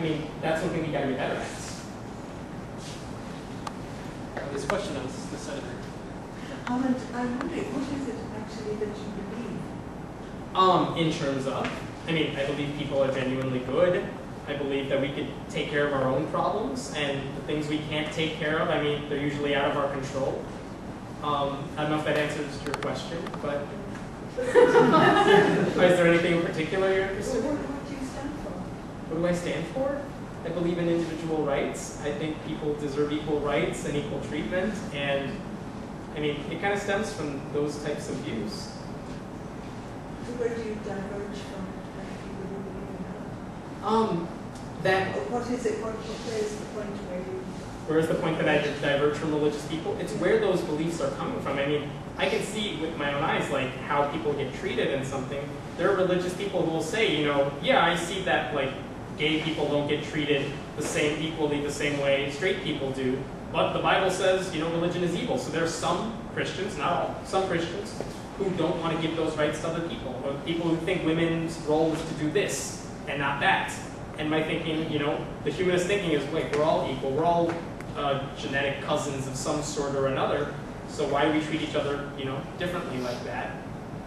mean, that's something we got to be better at. This question of the senator. Hemant, I'm wondering, what is it actually that you believe? In terms of, I mean, I believe people are genuinely good. I believe that we could take care of our own problems, and the things we can't take care of, I mean, they're usually out of our control. I don't know if that answers your question, but is there anything in particular you're interested in? What do you stand for? What do I stand for? I believe in individual rights. I think people deserve equal rights and equal treatment, and I mean, it kind of stems from those types of views. So where do you diverge from people who believe in that? What is it? Where is the point where you... Where is the point that I diverge from religious people? It's where those beliefs are coming from. I mean, I can see with my own eyes, like, how people get treated in something. There are religious people who will say, you know, yeah, I see that, like, gay people don't get treated equally the same way straight people do. But the Bible says, you know, religion is evil. So there's some Christians, not all, some Christians who don't want to give those rights to other people. Or people who think women's role is to do this and not that. And my thinking, you know, the humanist thinking is, wait, we're all equal. We're all genetic cousins of some sort or another. So why do we treat each other, you know, differently like that?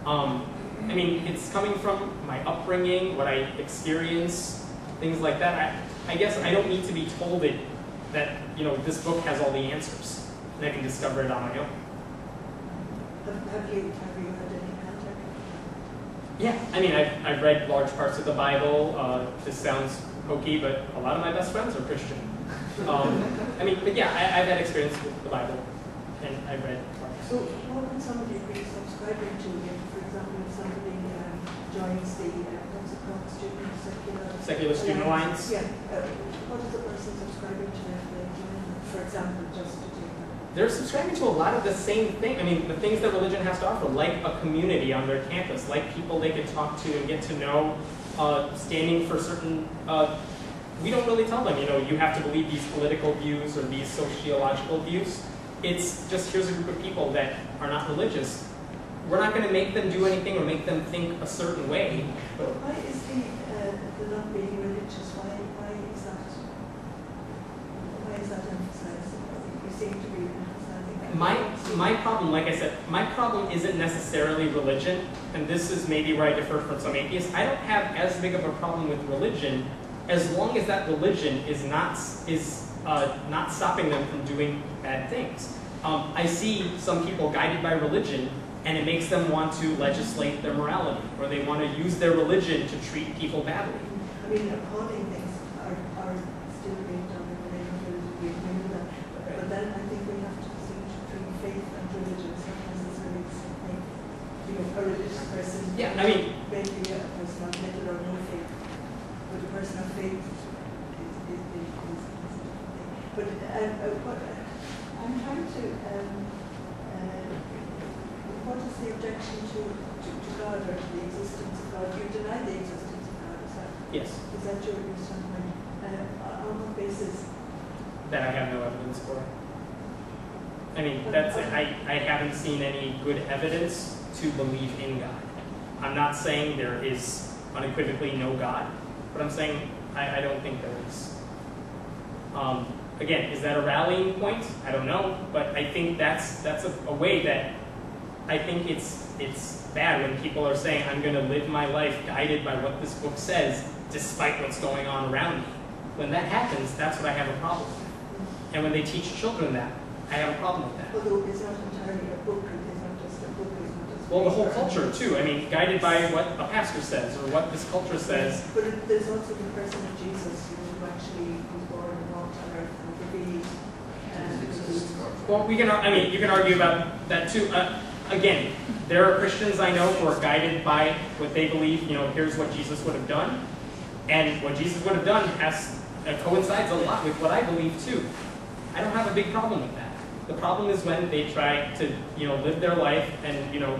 I mean, it's coming from my upbringing, what I experience, things like that. I guess I don't need to be told that, you know, this book has all the answers, and I can discover it on my own. Have you had any contact? Yeah, I mean, I've read large parts of the Bible. This sounds hokey, but a lot of my best friends are Christian. I mean, but yeah, I've had experience with the Bible, and I've read parts. So what would somebody be subscribing to if, for example, if somebody joins the, what's it called, Secular Student Alliance? Yeah. What is the person subscribing to if they join, for example, just to take that? They're subscribing to a lot of the same thing. I mean, the things that religion has to offer, like a community on their campus, like people they can talk to and get to know, standing for certain, we don't really tell them, you know, you have to believe these political views or these sociological views. It's just, here's a group of people that are not religious. We're not going to make them do anything or make them think a certain way. But why is the not being religious, why is that emphasized? You seem to be emphasizing that. My problem, like I said, my problem isn't necessarily religion, and this is maybe where I differ from some atheists. I don't have as big of a problem with religion as long as that religion is not stopping them from doing bad things. I see some people guided by religion, and it makes them want to legislate their morality, or they want to use their religion to treat people badly. I mean, appalling things are still being done in the name of religion, we know that. But then I think we have to distinguish between faith and religion. It's not necessarily the same thing. You know, a religious person, yeah, I mean, maybe a person of little or no faith, but a person of faith is a different thing. But I'm trying to, what is the objection to God or to the existence of God? You deny the existence of God, is that? yes. Is that your standpoint? On what basis? That I have no evidence for. I mean, that's it. I haven't seen any good evidence to believe in God. I'm not saying there is unequivocally no God, but I'm saying I don't think there is. Again, is that a rallying point? I don't know, but I think that's a way that I think it's bad when people are saying, I'm going to live my life guided by what this book says, despite what's going on around me. When that happens, that's what I have a problem with. And when they teach children that, I have a problem with that. Although it's not entirely a book, it's not just a book, it's not just... Well, the whole culture, too. I mean, guided by what a pastor says, or what this culture says. But there's also the person of Jesus, who actually was born and walked on earth and believed. Well, you can argue about that, too. Again, there are Christians I know who are guided by what they believe, you know, here's what Jesus would have done. And what Jesus would have done coincides a lot with what I believe, too. I don't have a big problem with that. The problem is when they try to, you know, live their life and, you know,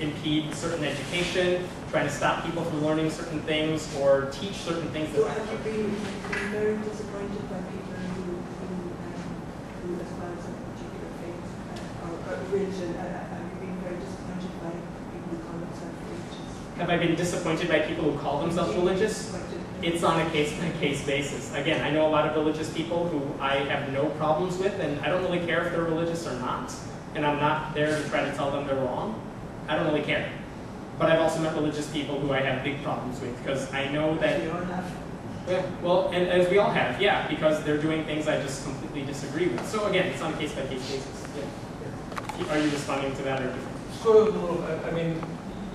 impede certain education, try to stop people from learning certain things, or teach certain things. So have you been very disappointed by people who espouse a particular faith or religion? Have you been very disappointed by people who call themselves religious? Have I been disappointed by people who call themselves religious? It's on a case-by-case basis. Again, I know a lot of religious people who I have no problems with, and I don't really care if they're religious or not, and I'm not there to try to tell them they're wrong. I don't really care. But I've also met religious people who I have big problems with, because I know that... You all have. Yeah, well, and as we all have, yeah, because they're doing things I just completely disagree with. So again, it's on a case-by-case basis. Yeah. Are you responding to that or different? Sort of a little, I mean,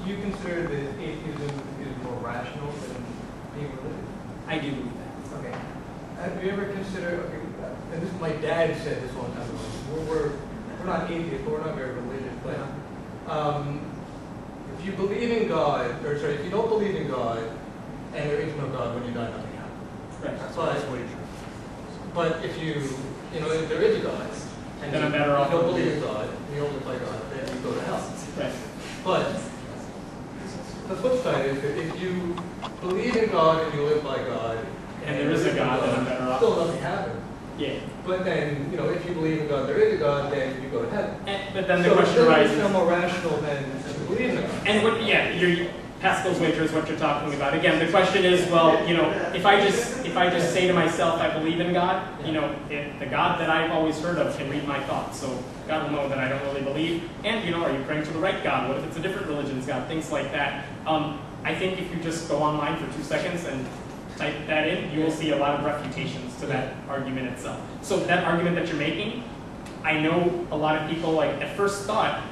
you consider that atheism is more rational than being religious? I do believe that. Okay. Have you ever considered, okay, and this, my dad said this one time ago, we're not atheists, but we're not very religious, but if you believe in God, or sorry, if you don't believe in God, and there is no God, when you die, nothing happens. Right. But if you know, if there is a God, and then I'm better off. You don't believe in God, and you don't live by God, then you go to hell. Right. But the flip side is that if you believe in God and you live by God, and there is a God, then I'm better off. Still nothing happens. Yeah. But then, you know, if you believe in God, there is a God, then you go to heaven. But then the question arises. So it's more rational than to believe in God. And what, yeah, Pascal's wager is what you're talking about. Again, the question is, well, you know, if I just say to myself I believe in God, you know, if the God that I've always heard of can read my thoughts, so God will know that I don't really believe. And, you know, are you praying to the right God? What if it's a different religion's God? Things like that. I think if you just go online for 2 seconds and type that in, you will see a lot of refutations to that argument itself. So that argument that you're making, I know a lot of people, like, at first thought,